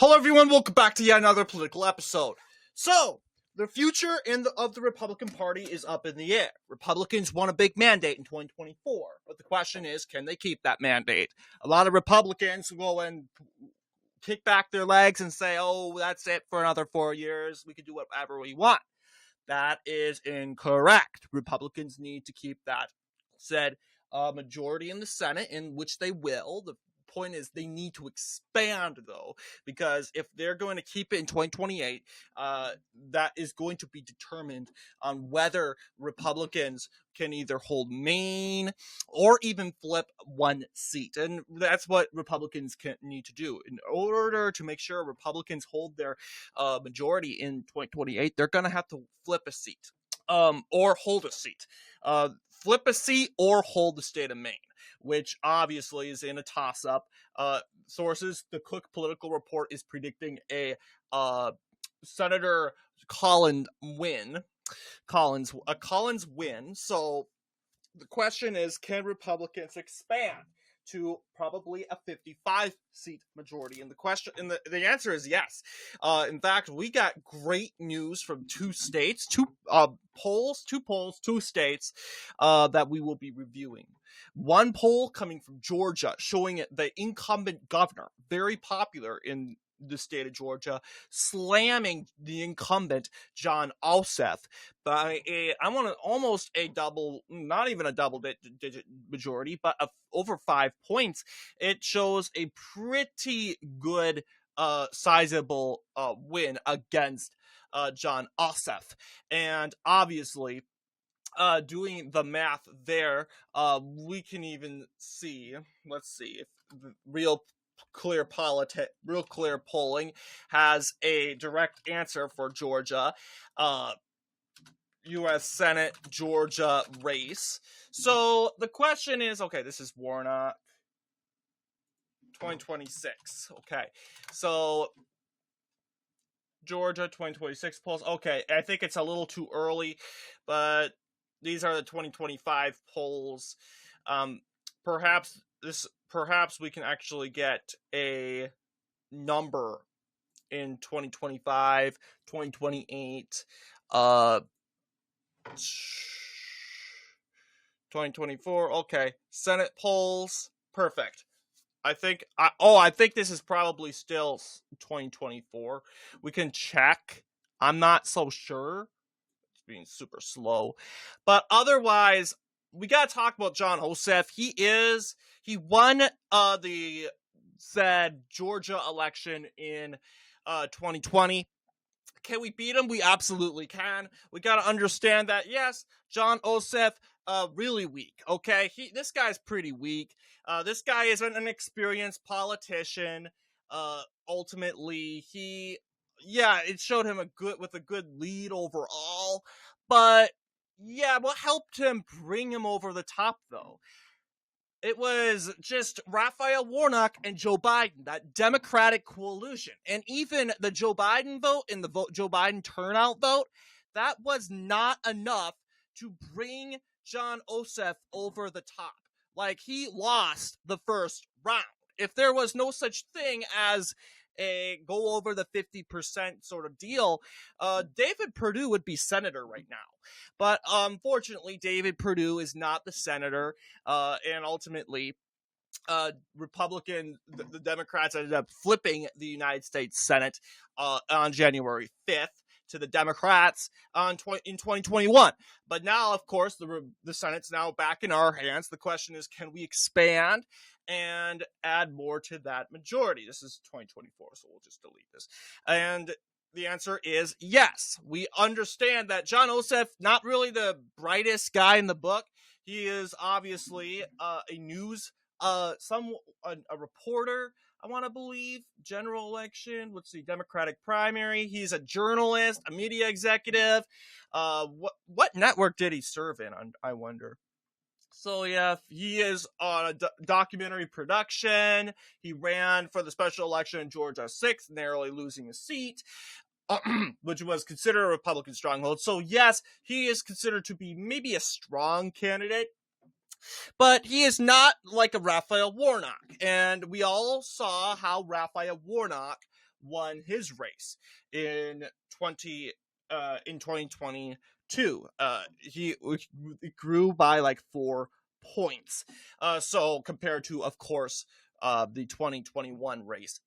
Hello, everyone. Welcome back to yet another political episode. So, the future of the Republican Party is up in the air. Republicans won a big mandate in 2024, but the question is, can they keep that mandate? A lot of Republicans will and kick back their legs and say, "Oh, that's it for another 4 years. We can do whatever we want." That is incorrect. Republicans need to keep that said majority in the Senate, in which they will. The point is they need to expand, though, because if they're going to keep it in 2028, that is going to be determined on whether Republicans can either hold Maine or even flip one seat. And that's what Republicans need to do. In order to make sure Republicans hold their majority in 2028, they're going to have to flip a seat or hold a seat. Flip a seat or hold the state of Maine, which obviously is in a toss-up. Sources, the Cook Political Report is predicting a Senator Collins win. So the question is, can Republicans expand to probably a 55-seat majority? And the answer is yes. In fact, we got great news from two states, two states that we will be reviewing. One poll coming from Georgia showing the incumbent governor, very popular in the state of Georgia, slamming the incumbent Jon Ossoff by not even a double digit majority, but over 5 points. It shows a pretty good, sizable win against Jon Ossoff. And obviously, doing the math there, we can even see, let's see if the real clear polling has a direct answer for Georgia, U.S. Senate Georgia race. So the question is, okay, this is Warnock 2026. Okay, so Georgia 2026 polls. Okay, I think it's a little too early, but these are the 2025 polls. Perhaps we can actually get a number in 2025, 2028, 2024. Okay, Senate polls. Perfect. I think this is probably still 2024. We can check. I'm not so sure. It's being super slow. But otherwise, we got to talk about Jon Ossoff. He won the said Georgia election in 2020. Can we beat him? We absolutely can. We got to understand that, yes, Jon Ossoff, really weak, okay? This guy's pretty weak. This guy isn't an experienced politician. Ultimately, it showed him a good lead overall. But, yeah, what helped him bring him over the top, though? It was just Raphael Warnock and Joe Biden, that Democratic coalition. And even the Joe Biden vote and the Joe Biden turnout vote, that was not enough to bring Jon Ossoff over the top. Like, he lost the first round. If there was no such thing as a go over the 50% sort of deal, David Perdue would be senator right now. But unfortunately, David Perdue is not the senator, and ultimately, the Democrats ended up flipping the United States Senate on January 5th to the Democrats in 2021. But now, of course, the Senate's now back in our hands. The question is, can we expand and add more to that majority? This is 2024, so we'll just delete this. And the answer is yes. We understand that Jon Ossoff, not really the brightest guy in the book. He is obviously a reporter, I want to believe. General election, let's see, Democratic primary. He's a journalist, a media executive. What network did he serve in, I wonder? So, yeah, he is on a documentary production. He ran for the special election in Georgia 6th, narrowly losing a seat, which was considered a Republican stronghold. So, yes, he is considered to be maybe a strong candidate, but he is not like a Raphael Warnock. And we all saw how Raphael Warnock won his race in 2022. He grew by like 4 points. So compared to, of course, the 2021 race.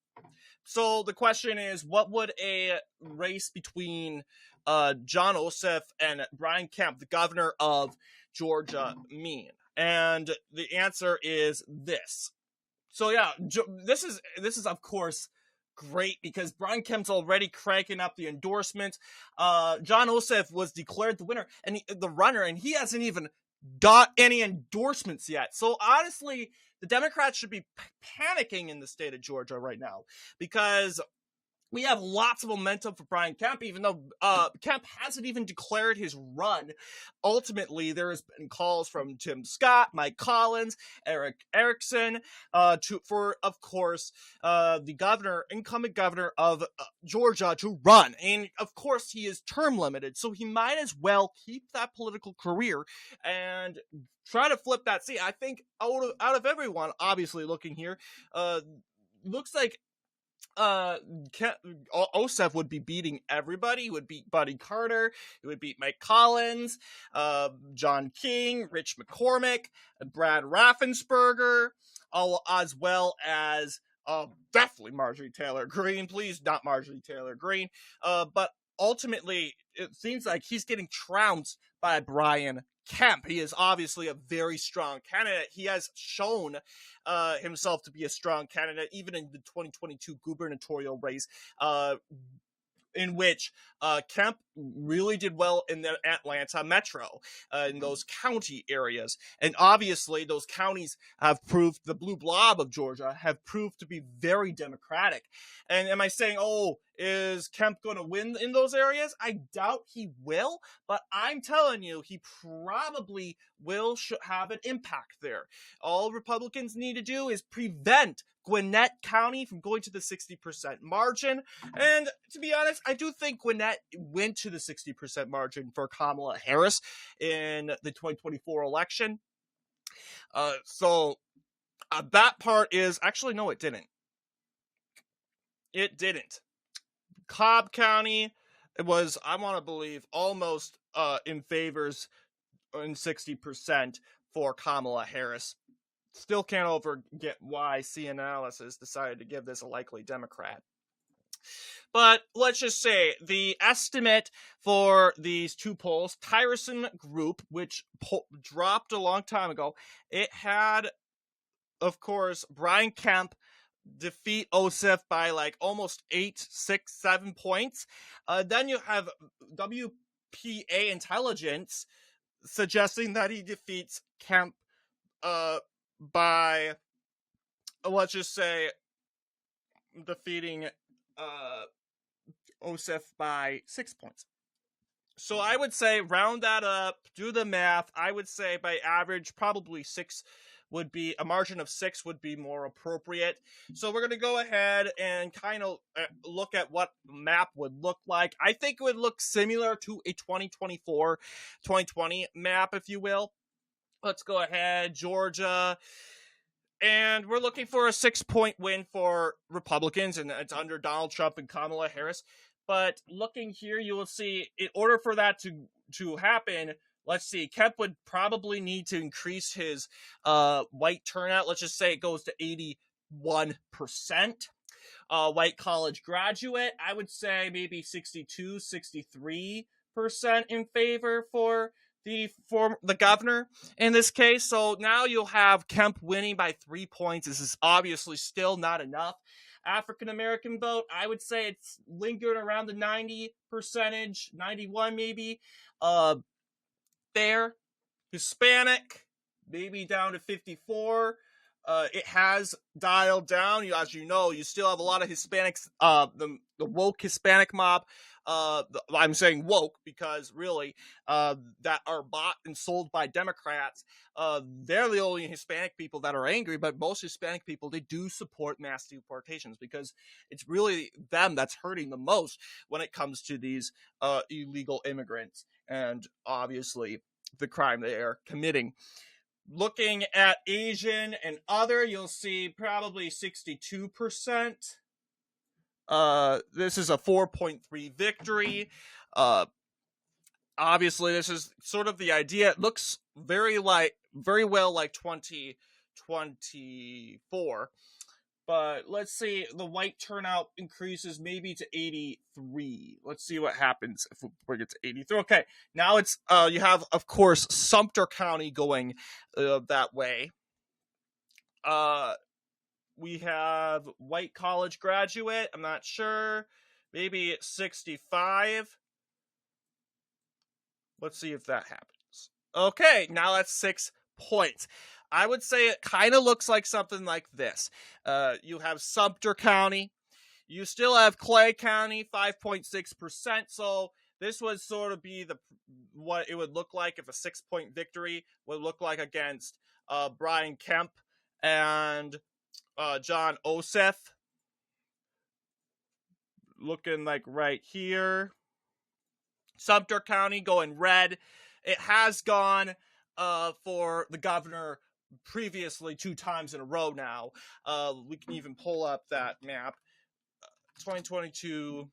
So the question is, what would a race between John Ossoff and Brian Kemp, the governor of Georgia, mean? And the answer is this. So yeah, this is of course great because Brian Kemp's already cranking up the endorsements. John Ossoff was declared the winner and the runner, and he hasn't even got any endorsements yet. So honestly, the Democrats should be panicking in the state of Georgia right now because we have lots of momentum for Brian Kemp, even though Kemp hasn't even declared his run. Ultimately, there has been calls from Tim Scott, Mike Collins, Eric Erickson, for, of course, the incumbent governor of Georgia to run. And, of course, he is term limited, so he might as well keep that political career and try to flip that seat. I think out of everyone, obviously, looking here, looks like Ossoff would be beating everybody. He would beat Buddy Carter. He would beat Mike Collins, John King, Rich McCormick, Brad Raffensperger, as well as definitely Marjorie Taylor Greene. Please, not Marjorie Taylor Greene. But ultimately, it seems like he's getting trounced by Brian Kemp. He is obviously a very strong candidate. He has shown himself to be a strong candidate, even in the 2022 gubernatorial race, in which Kemp really did well in the Atlanta metro, in those county areas. And obviously, those counties have proved, the blue blob of Georgia, have proved to be very Democratic. And am I saying, is Kemp going to win in those areas? I doubt he will, but I'm telling you, he probably will have an impact there. All Republicans need to do is prevent Gwinnett County from going to the 60% margin. And to be honest, I do think Gwinnett went to the 60% margin for Kamala Harris in the 2024 election. So that part is, actually, no, it didn't. It didn't. Cobb County, it was, I want to believe, almost in favors in 60% for Kamala Harris. Still can't get why CNalysis decided to give this a likely Democrat. But let's just say the estimate for these two polls, Tyerson Group, which dropped a long time ago, it had, of course, Brian Kemp defeat Ossoff by like almost 8, 6, 7 points. Then you have WPA Intelligence suggesting that he defeats Kemp by, let's just say, defeating Ossoff by 6 points. So I would say round that up, do the math. I would say by average, probably 6 would be, a margin of 6 would be more appropriate. So we're going to go ahead and kind of look at what map would look like. I think it would look similar to a 2024-2020 map, if you will. Let's go ahead, Georgia. And we're looking for a 6-point win for Republicans, and it's under Donald Trump and Kamala Harris. But looking here, you will see, in order for that to happen, let's see, Kemp would probably need to increase his white turnout. Let's just say it goes to 81%. White college graduate, I would say maybe 62, 63% in favor for the governor in this case. So now you'll have Kemp winning by 3 points. This is obviously still not enough. African American vote, I would say it's lingering around the 90%, 91 maybe. There. Hispanic, maybe down to 54. It has dialed down. As you know, you still have a lot of Hispanics, the woke Hispanic mob. I'm saying woke because really, that are bought and sold by Democrats. They're the only Hispanic people that are angry, but most Hispanic people, they do support mass deportations because it's really them that's hurting the most when it comes to these illegal immigrants and obviously the crime they are committing. Looking at Asian and other, you'll see probably 62% This is a 4.3 victory. Uh, Obviously, this is sort of the idea. It looks very well like 2024. But let's see, the white turnout increases maybe to 83. Let's see what happens if we bring it to 83. Okay, now it's you have, of course, Sumter County going that way. We have white college graduate. I'm not sure. Maybe 65. Let's see if that happens. Okay, now that's 6 points. I would say it kind of looks like something like this. You have Sumter County. You still have Clay County, 5.6%. So this would sort of be what it would look like if a 6-point victory would look like against Brian Kemp and John Ossoff. Looking like right here. Sumter County going red. It has gone for the governor previously 2 times in a row now. We can even pull up that map. 2022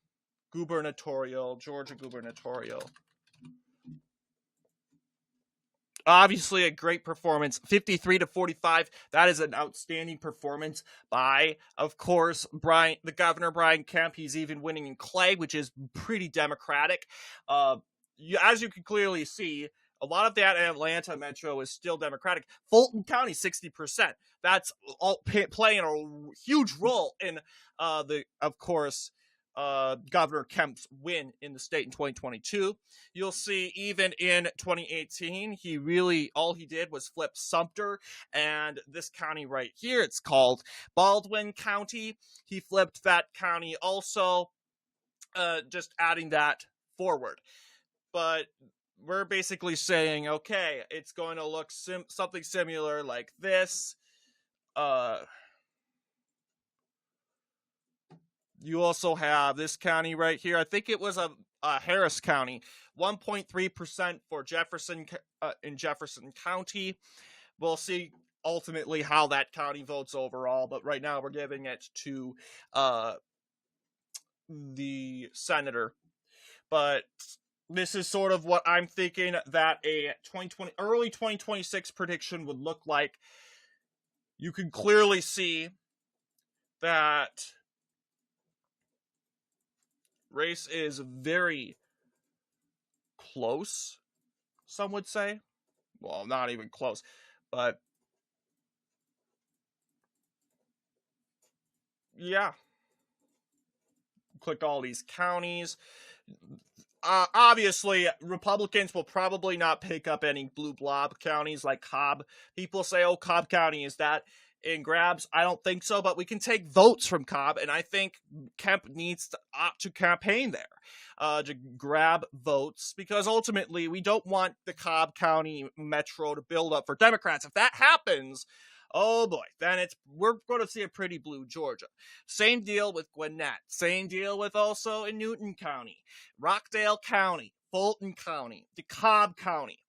gubernatorial, Georgia gubernatorial. Obviously a great performance, 53-45. That is an outstanding performance by, of course, the governor, Brian Kemp. He's even winning in Clay, which is pretty democratic. As you can clearly see, a lot of that Atlanta metro is still Democratic. Fulton County, 60%. That's all playing a huge role in of course, Governor Kemp's win in the state in 2022. You'll see even in 2018, all he did was flip Sumter, and this county right here, it's called Baldwin County. He flipped that county also, just adding that forward. But we're basically saying, okay, it's going to look something similar like this. You also have this county right here. I think it was a Harris County, 1.3% for Jefferson in Jefferson County. We'll see ultimately how that county votes overall, but right now we're giving it to the senator. But this is sort of what I'm thinking that a early 2026 prediction would look like. You can clearly see that race is very close, some would say. Well, not even close, but yeah. Click all these counties. Obviously, Republicans will probably not pick up any blue blob counties like Cobb. People say, oh, Cobb County, is that in grabs? I don't think so, but we can take votes from Cobb, and I think Kemp needs to campaign there to grab votes, because ultimately we don't want the Cobb County metro to build up for Democrats. If that happens, oh boy, then we're going to see a pretty blue Georgia. Same deal with Gwinnett. Same deal with also in Newton County, Rockdale County, Fulton County, DeKalb County,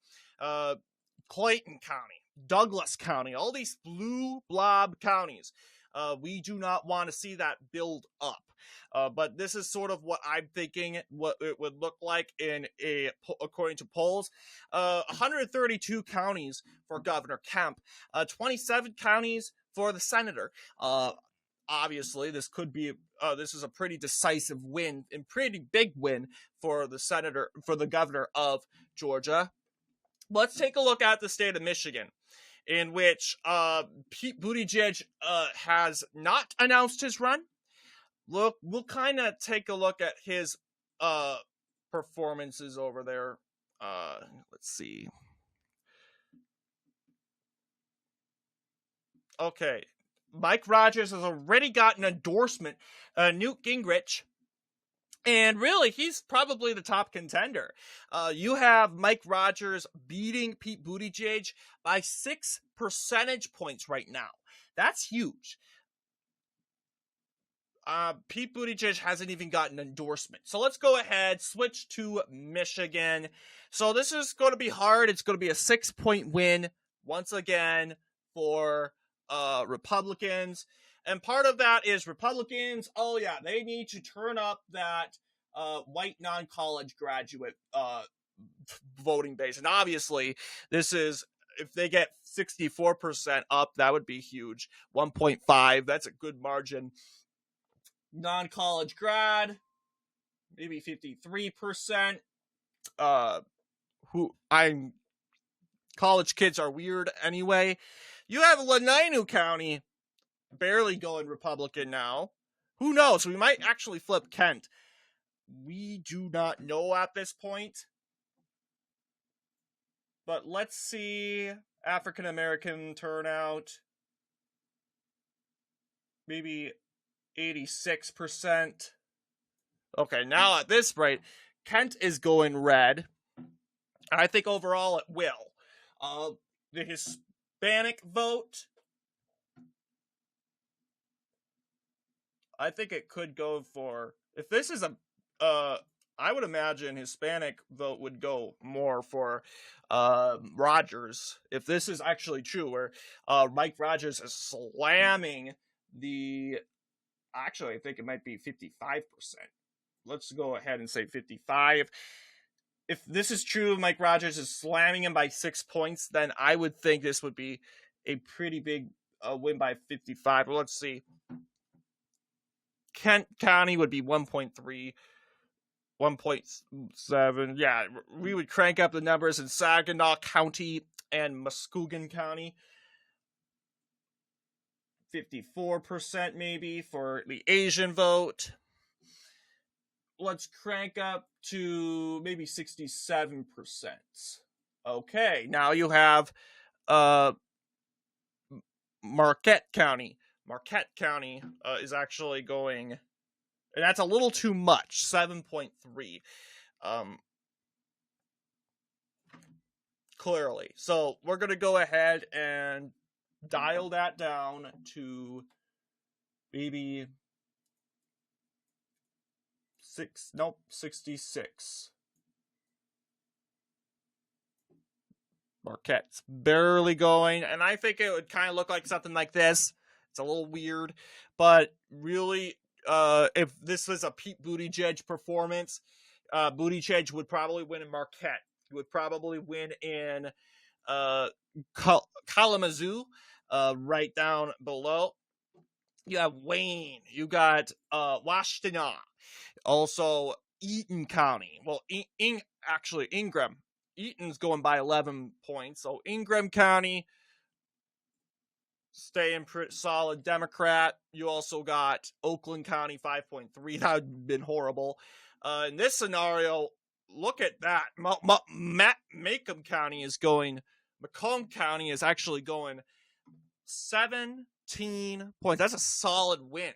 Clayton County, Douglas County, all these blue blob counties. We do not want to see that build up. But this is sort of what I'm thinking what it would look like according to polls. 132 counties for Governor Kemp, 27 counties for the senator. Obviously, this is a pretty decisive win and pretty big win for the governor of Georgia. Let's take a look at the state of Michigan, in which Pete Buttigieg has not announced his run. Look, we'll kind of take a look at his performances over there. Let's see. Okay, Mike Rogers has already got an endorsement. Newt Gingrich. And really, he's probably the top contender. You have Mike Rogers beating Pete Buttigieg by 6 percentage points right now. That's huge. Pete Buttigieg hasn't even gotten an endorsement. So let's go ahead, switch to Michigan. So this is going to be hard. It's going to be a 6-point win once again for Republicans. And part of that is Republicans. Oh yeah, they need to turn up that white non-college graduate voting base, and obviously this is, if they get 64% up, that would be huge. 1.5, that's a good margin. Non-college grad, maybe 53%. Who I'm college kids are weird anyway. You have Lenainu County barely going Republican now. Who knows? We might actually flip Kent. We do not know at this point. But let's see African American turnout. Maybe 86%. Okay, now at this rate, Kent is going red. I think overall it will. The Hispanic vote, I think it could go for, if this is I would imagine Hispanic vote would go more for Rogers. If this is actually true, where Mike Rogers is slamming actually, I think it might be 55%. Let's go ahead and say 55. If this is true, Mike Rogers is slamming him by 6 points, then I would think this would be a pretty big win by 55. Well, let's see. Kent County would be 1.3, 1.7. Yeah, we would crank up the numbers in Saginaw County and Muskegon County. 54% maybe for the Asian vote. Let's crank up to maybe 67%. Okay, now you have Marquette County. Marquette County is actually going, and that's a little too much, 7.3. Clearly. So we're going to go ahead and dial that down to maybe 66. Marquette's barely going, and I think it would kind of look like something like this. It's a little weird, but really, if this was a Pete Buttigieg performance, Buttigieg would probably win in Marquette. He would probably win in Kalamazoo, right down below. You have Wayne. You got Washtenaw. Also, Eaton County. Well, actually, Ingram. Eaton's going by 11 points. So, Ingram County, staying pretty solid Democrat. You also got Oakland County, 5.3. That would have been horrible. In this scenario, look at that. Macomb County is going, Macomb County is actually going 17 points. That's a solid win.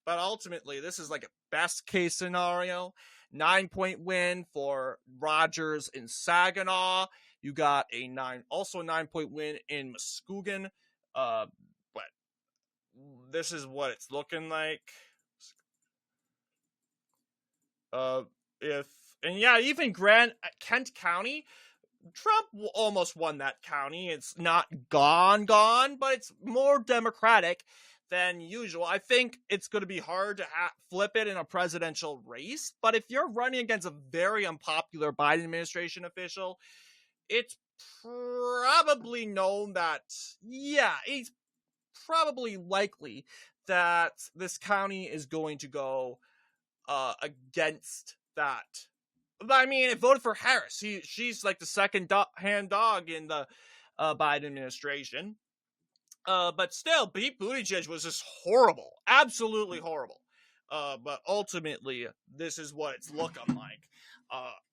But ultimately, this is like a best case scenario. 9-point win for Rogers in Saginaw. You got also a 9-point win in Muskegon. But this is what it's looking like. Even Kent County, Trump almost won that county. It's not gone, but it's more Democratic than usual. I think it's going to be hard to flip it in a presidential race, but if you're running against a very unpopular Biden administration official, it's probably known that, it's probably likely that this county is going to go against that. I mean, it voted for Harris. She's like the second-hand dog in the Biden administration. But still, Pete Buttigieg was just horrible. Absolutely horrible. But ultimately, this is what it's looking like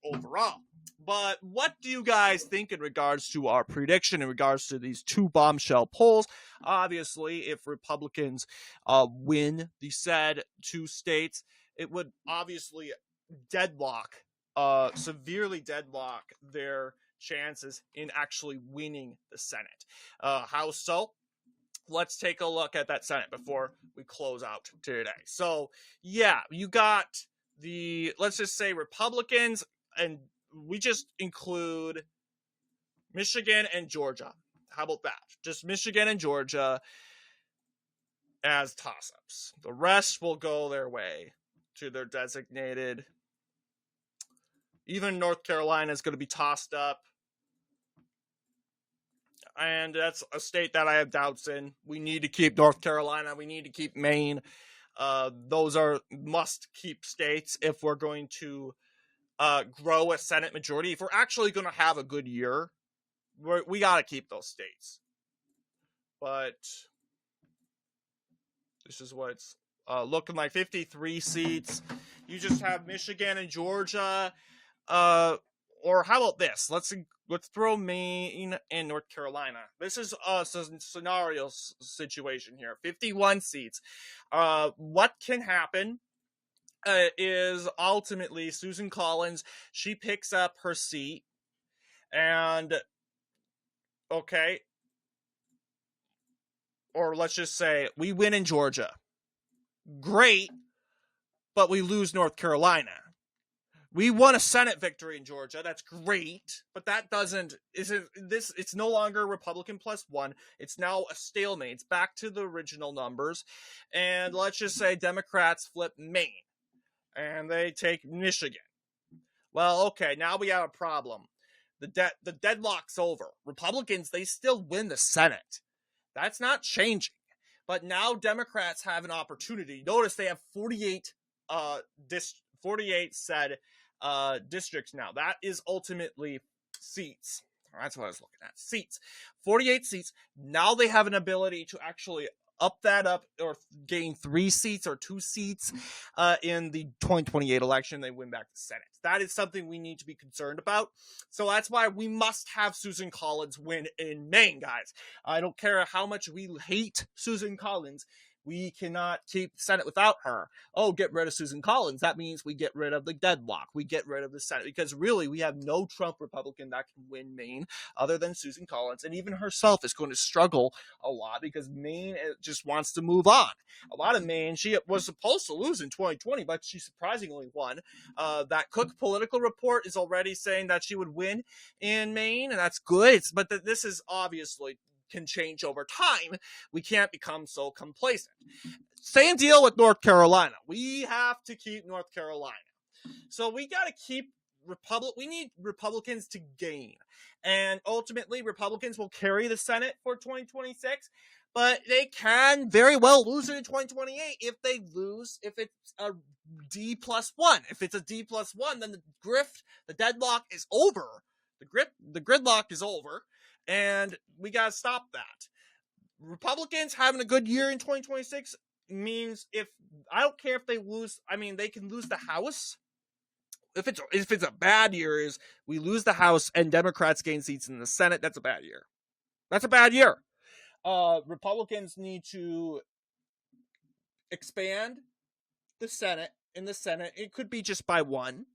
overall. But what do you guys think in regards to our prediction, in regards to these two bombshell polls? Obviously, if Republicans win the said two states, it would obviously severely deadlock their chances in actually winning the Senate. How so? Let's take a look at that Senate before we close out today. So, you got let's just say Republicans, and we just include Michigan and Georgia. How about that? Just Michigan and Georgia. as toss-ups. The rest will go their way to their designated. Even North Carolina is going to be tossed up. And that's a state that I have doubts in. We need to keep North Carolina. We need to keep Maine. Those are must-keep states if we're going to grow a Senate majority. If we're actually going to have a good year, we got to keep those states. But this is what it's looking like. 53 seats. You just have Michigan and Georgia. Or how about this? Let's throw Maine and North Carolina. This is a scenario situation here. 51 seats. What can happen is ultimately Susan Collins, she picks up her seat, and okay, or let's just say we win in Georgia. Great, but we lose North Carolina. We won a Senate victory in Georgia. That's great, but that it's no longer Republican +1. It's now a stalemate. It's back to the original numbers. And let's just say Democrats flip Maine and they take Michigan. Well, okay, now we have a problem. The deadlock's over. Republicans, they still win the Senate. That's not changing. But now Democrats have an opportunity. Notice they have 48 said districts now. That is ultimately seats. That's what I was looking at. Seats. 48 seats. Now they have an ability to actually up or gain 3 seats or 2 seats in the 2028 election. They win back the Senate. That is something we need to be concerned about. So that's why we must have Susan Collins win in Maine, guys. I don't care how much we hate Susan Collins. We cannot keep the Senate without her. Oh, get rid of Susan Collins. That means we get rid of the deadlock. We get rid of the Senate. Because really, we have no Trump Republican that can win Maine other than Susan Collins. And even herself is going to struggle a lot because Maine just wants to move on. A lot of Maine, she was supposed to lose in 2020, but she surprisingly won. That Cook political report is already saying that she would win in Maine, and that's good. But this is obviously can change over time. We can't become so complacent. Same deal with North Carolina. We have to keep North Carolina. So we got to keep we need Republicans to gain. And ultimately, Republicans will carry the Senate for 2026, but they can very well lose it in 2028 if they lose, if it's a D+1. If it's a D+1, then the deadlock is over. The gridlock is over. And we got to stop that. Republicans having a good year in 2026 means I don't care if they lose, they can lose the House. If it's a bad year, is we lose the House and Democrats gain seats in the Senate, that's a bad year. That's a bad year. Republicans need to expand the Senate. In the Senate, it could be just by 1.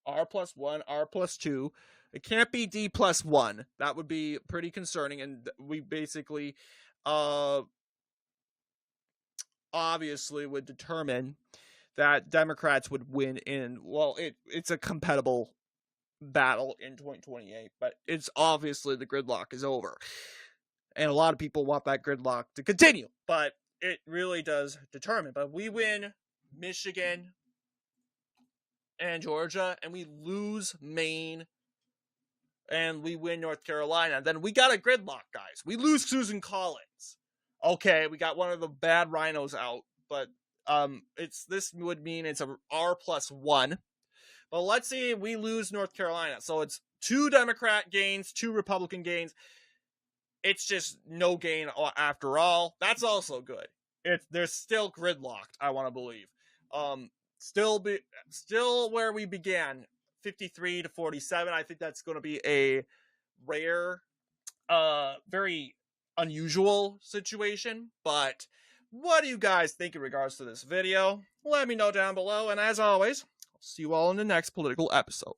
R+1, R+2. It can't be D+1. That would be pretty concerning, and we basically, obviously would determine that Democrats would win it's a compatible battle in 2028, but it's obviously the gridlock is over. And a lot of people want that gridlock to continue, but it really does determine. But we win Michigan and Georgia, and we lose Maine, and we win North Carolina, then we got a gridlock, guys. We lose Susan Collins. Okay, we got one of the bad rhinos out, but this would mean it's a R+1. But let's see, we lose North Carolina. So it's 2 Democrat gains, 2 Republican gains. It's just no gain after all. That's also good. They're still gridlocked, I want to believe. Still where we began, 53 to 47. I think that's going to be a rare, very unusual situation. But what do you guys think in regards to this video? Let me know down below. And as always, I'll see you all in the next political episode.